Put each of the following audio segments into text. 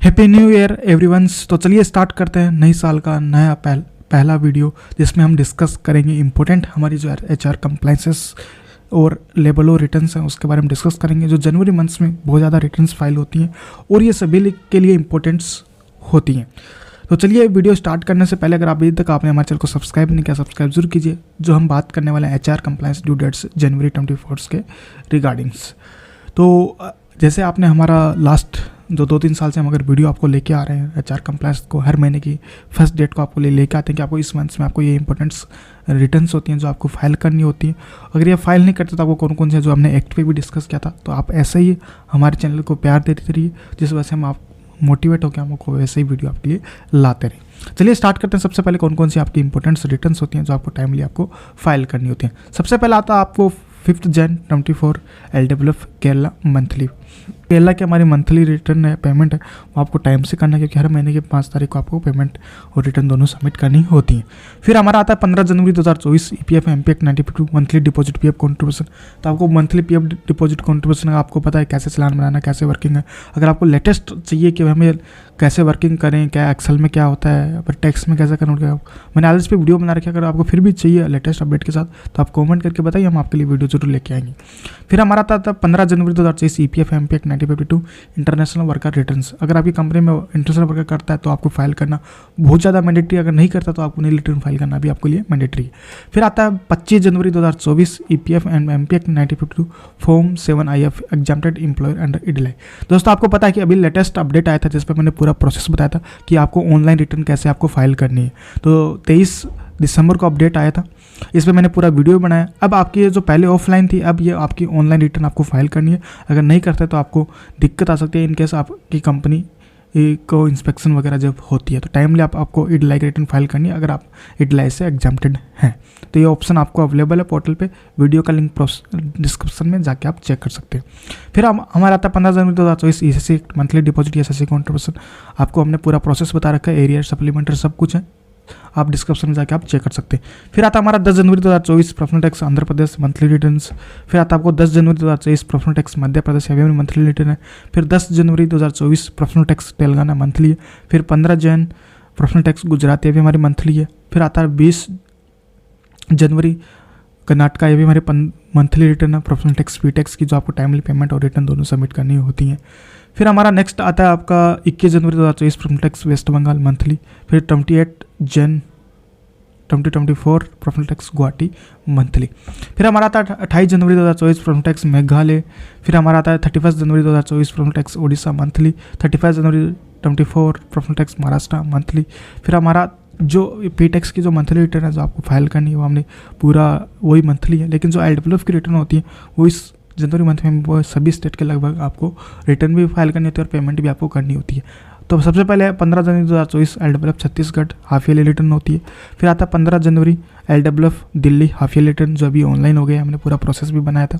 Happy new year everyone's. तो चलिए start करते हैं नई साल का नया पहला वीडियो, जिसमें हम डिस्कस करेंगे इंपॉर्टेंट हमारी जो HR कंप्लाइंसेस और लेबल और रिटर्न्स हैं उसके बारे में डिस्कस करेंगे। जो जनवरी मंथ्स में बहुत ज़्यादा रिटर्न्स फाइल होती हैं और ये सभी के लिए इंपॉर्टेंट्स होती हैं। तो चलिए वीडियो स्टार्ट करने से पहले अगर आप अभी तक आपने हमारे चैनल को सब्सक्राइब नहीं किया, सब्सक्राइब जरूर कीजिए। जो हम बात करने वाले हैं HR कंप्लाइंस ड्यू डेट्स जनवरी 24 के रिगार्डिंग्स। तो जैसे आपने हमारा लास्ट जो 2-3 साल से हम अगर वीडियो आपको लेके आ रहे हैं HR कंप्लाइंस को हर महीने की फर्स्ट डेट को आपको लेके आते हैं कि आपको इस मंथ्स में आपको ये इंपॉर्टेंट्स रिटर्न्स होती हैं जो आपको फाइल करनी होती है। अगर ये फाइल नहीं करते तो आपको कौन कौन से जो हमने एक्ट पे भी डिस्कस किया था, तो आप ऐसे ही हमारे चैनल को प्यार देते रहिए, जिस वजह से हम आप मोटिवेट होकर हमको वैसे ही वीडियो आपके लिए लाते रहें। चलिए स्टार्ट करते हैं। सबसे पहले कौन कौन सी आपकी इंपॉर्टेंट्स रिटर्न्स होती हैं जो आपको टाइमली आपको फाइल करनी होती हैं। सबसे पहला आता है आपको 5 Jan 24 LWF Kerala monthly. Kerala की हमारी मंथली रिटर्न है, पेमेंट है, वो आपको टाइम से करना है क्योंकि हर महीने की 5 तारीख को आपको पेमेंट और रिटर्न दोनों सबमिट करनी होती हैं। फिर हमारा आता है 15 जनवरी 2024 EPF MPF 92 monthly deposit PF contribution. तो आपको मंथली PF डिपॉजिट कॉन्ट्रीब्यूशन आपको पता है कैसे चलान बनाना, कैसे वर्किंग है। अगर आपको लेटेस्ट चाहिए कि हमें कैसे वर्किंग करें, क्या एक्सेल में क्या होता है, फिर टैक्स में कैसे कन्वर्ट करें, मैंने आज इस पर वीडियो बना रखा है। अगर आपको फिर भी चाहिए लेटेस्ट अपडेट के साथ तो आप कमेंट करके बताइए, हम आपके लिए वीडियो जरूर लेके आएंगे। फिर हमारा आता था 15 जनवरी 2024 EPF MPF 9052 international worker returns. अगर आपकी कंपनी में इंटरनेशनल वर्कर करता है तो आपको फाइल करना बहुत ज़्यादा मैंडेटरी, अगर नहीं करता तो आपको नहीं रिटर्न फाइल करना भी आपके लिए मैंडेटरी है। फिर आता है 25 जनवरी 2024 EPF and MPF 9052 form 7IF exempted employer under IDLAI। दोस्तों आपको पता है कि अभी लेटेस्ट अपडेट आया था जिस पर मैंने पूरा प्रोसेस बताया था कि आपको ऑनलाइन रिटर्न कैसे आपको फाइल करनी है। तो 23 दिसंबर को अपडेट आया था, इस पर मैंने पूरा वीडियो बनाया। अब आपकी जो पहले ऑफलाइन थी, अब ये आपकी ऑनलाइन रिटर्न आपको फाइल करनी है। अगर नहीं करते तो आपको दिक्कत आ सकती है इनकेस आपकी कंपनी को इंस्पेक्शन वगैरह जब होती है, तो टाइमली आपको IDLAI की रिटर्न फाइल करनी है अगर आप IDLAI से एग्जाम्प्टेड हैं। तो ये ऑप्शन आपको अवेलेबल है पोर्टल पे, वीडियो का लिंक डिस्क्रिप्शन में जाके आप चेक कर सकते हैं। फिर हमारा आता है 15 जनवरी 2024 ECC monthly deposit SSC contribution. आपको हमने पूरा प्रोसेस बता रखा है, एरियर सप्लीमेंटरी सब कुछ है, आप डिस्क्रिप्शन में जाके आप चेक कर सकते हैं। फिर आता हमारा 10 जनवरी 2024 professional tax Andhra Pradesh monthly returns. फिर आता आपको 10 जनवरी 2024 प्रोफेशनल टैक्स मध्य प्रदेश एवं मंथली रिटर्न है। फिर 10 जनवरी 2024 प्रोफेशनल टैक्स तेलंगाना मंथली है। फिर 15 जन प्रोफेशनल टैक्स गुजरात ये भी हमारी मंथली है। फिर आता है 20 जनवरी कर्नाटका, ये भी हमारे मंथली रिटर्न है प्रोफेशनल टैक्स फी टैक्स की, जो आपको टाइमली पेमेंट और रिटर्न दोनों सबमिट करनी होती हैं। फिर हमारा नेक्स्ट आता है आपका 21 जनवरी 2024 professional tax West Bengal monthly. फिर 28 जन 2024 प्रोफेशनल टैक्स गुवाहाटी मंथली। फिर हमारा आता है 28 जनवरी 2024 प्रोफेशनल टैक्स मेघालय। फिर हमारा आता है 31 जनवरी 2024 प्रोफेशनल टैक्स ओडिशा मंथली। 31 जनवरी 24 प्रोफेशनल टैक्स महाराष्ट्र मंथली। फिर हमारा जो पी टैक्स की जो मंथली रिटर्न है जो आपको फाइल करनी है वो हमने पूरा वही मंथली है, लेकिन जो LWF की रिटर्न होती है वो इस जनवरी मंथ में वो सभी स्टेट के लगभग आपको रिटर्न भी फाइल करनी होती है और पेमेंट भी आपको करनी होती है। तो सबसे पहले 15 जनवरी 2024 LWF Chhattisgarh half yearly return होती है। फिर आता है 15 जनवरी LWF Delhi half yearly return, जो अभी ऑनलाइन हो गया, हमने पूरा प्रोसेस भी बनाया था।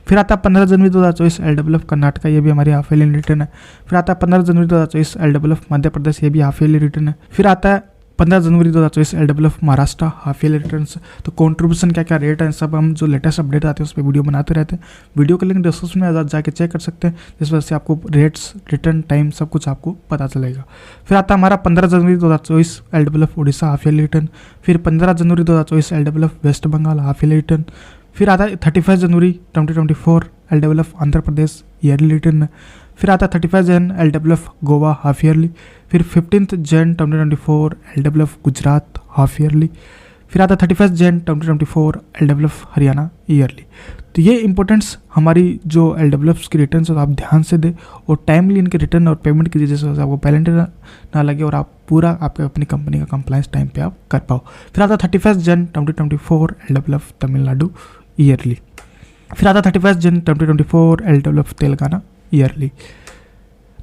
फिर आता है 15 जनवरी 2024 LWF कर्नाटका, ये भी हमारी हाफ ईयरली रिटर्न है। फिर आता है 15 जनवरी 2024 LWF मध्य प्रदेश, ये भी हाफ ईयरली रिटर्न है। फिर आता है 15 जनवरी 2024 LWF Maharashtra half yearly returns. तो कॉन्ट्रीब्यूशन क्या क्या रेट है सब हम जो लेटेस्ट अपडेट आते हैं उस पर वीडियो बनाते रहते हैं। वीडियो का लिंक डिस्क्रिप्शन में जाके चेक कर सकते हैं, जिस वजह से आपको रेट्स, रिटर्न टाइम सब कुछ आपको पता चलेगा। फिर आता है हमारा 15 जनवरी 2024 LWF Orissa half yearly return. फिर 15 जनवरी 2024 LWF West Bengal half yearly return. फिर आता है 31 जनवरी 2024 LWF Andhra Pradesh yearly return. फिर आता है 35 जन LWF गोवा हाफ ईयरली। फिर 15 जन 2024 LWF गुजरात हाफ ईयरली। फिर आता है 31 जन 2024 LWF हरियाणा ईयरली। तो ये इंपॉर्टेंट्स हमारी जो LWF की रिटर्न है, तो आप ध्यान से दें और टाइमली इनके रिटर्न और पेमेंट कीजिए, जिस वजह से आपको पेनल्टी ना लगे और आप पूरा आपके अपनी कंपनी का कंप्लायंस टाइम पे आप कर पाओ। फिर आता है 31 जन 2024 LWF तमिलनाडु ईयरली। फिर आता है 31 जन 2024 LWF तेलंगाना ईयरली।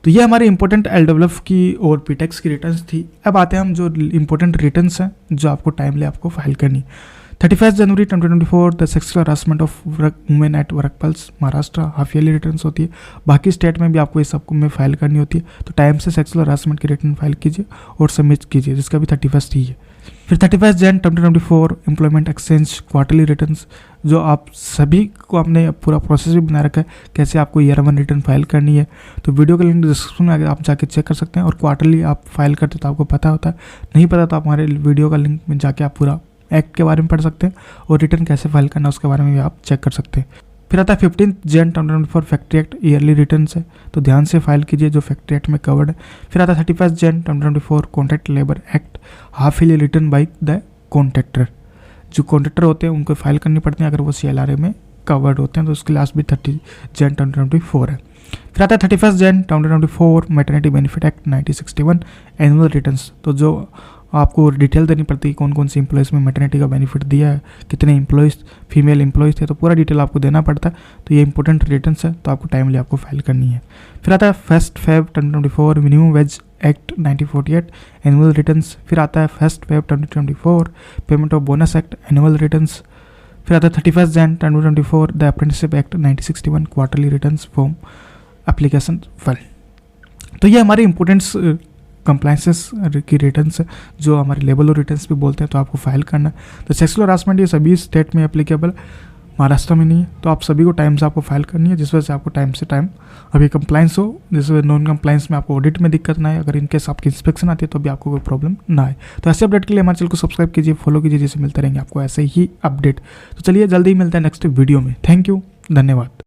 तो ये हमारे इंपॉर्टेंट LWF की और पी टैक्स की रिटर्न्स थी। अब आते हैं हम जो इंपॉर्टेंट रिटर्न्स हैं जो आपको टाइमली आपको फाइल करनी। 31 जनवरी 2024 the sexual harassment of women at workplace Maharashtra half yearly returns होती है। बाकी स्टेट में भी आपको ये सब में फाइल करनी होती है, तो टाइम से सेक्सुअल हरासमेंट की रिटर्न फाइल कीजिए और सबमिट कीजिए, जिसका भी 31 ही है। फिर 31 जन 2024 एम्प्लॉयमेंट एक्सचेंज क्वार्टरली रिटर्न्स, जो आप सभी को आपने पूरा प्रोसेस भी बना रखा है कैसे आपको ईयर 1 रिटर्न फाइल करनी है, तो वीडियो का लिंक डिस्क्रिप्शन में आप जाके चेक कर सकते हैं। और क्वार्टरली आप फाइल करते तो आपको पता होता है, नहीं पता तो आप हमारे वीडियो का लिंक में जाके आप पूरा एक्ट के बारे में पढ़ सकते हैं और रिटर्न कैसे फाइल करना है उसके बारे में भी आप चेक कर सकते हैं। फिर आता है 15 जन 2024 फैक्ट्री एक्ट ईयरली रिटर्न्स है, तो ध्यान से फाइल कीजिए जो फैक्ट्री एक्ट में कवर्ड है। फिर आता है 31 जन 2024 contract labour act half yearly return by the contractor, जो कॉन्ट्रैक्टर होते हैं उनको फाइल करनी पड़ती है अगर वो CLRA में कवर्ड होते हैं, तो उसकी लास्ट भी 30 जन 2024 है। फिर आता है 31 जन 2024 maternity benefit act 1961 annual returns, तो जो आपको डिटेल देनी पड़ती है कौन कौन सी एम्प्लॉयज़ में मैटरनिटी का बेनिफिट दिया है, कितने एम्प्लॉयज़ फीमेल एम्प्लॉयज़ थे, तो पूरा डिटेल आपको देना पड़ता है। तो ये इंपॉर्टेंट रिटर्न्स है, तो आपको टाइमली आपको फाइल करनी है। फिर आता है 1 Feb 2024 minimum wage act 1948 annual returns. फिर आता है 1 Feb 2024 payment of bonus act annual returns. फिर आता है 31 जन 2024 the apprenticeship act 1961 quarterly returns form application file. तो ये हमारे इंपॉर्टेंट्स कंप्लाइंसेस की रिटर्न्स है जो हमारे लेबल और रिटर्न्स भी बोलते हैं, तो आपको फाइल करना है। तो सेक्सुअल हरासमेंट ये सभी स्टेट में एप्लीकेबल, महाराष्ट्र में नहीं है, तो आप सभी को टाइम से आपको फाइल करनी है, जिस वजह से आपको टाइम से टाइम अभी कंप्लाइंस हो, जिस वजह नॉन कंप्लाइंस में आपको ऑडिट में दिक्कत ना आए, अगर इनकेस आपकी इंस्पेक्शन आती है तो भी आपको कोई प्रॉब्लम ना आए। तो ऐसे अपडेट के लिए हमारे चैनल को सब्सक्राइब कीजिए, फॉलो कीजिए, जिससे मिलते रहेंगे आपको ऐसे ही अपडेट। तो चलिए जल्दी ही मिलते हैं नेक्स्ट वीडियो में। थैंक यू, धन्यवाद।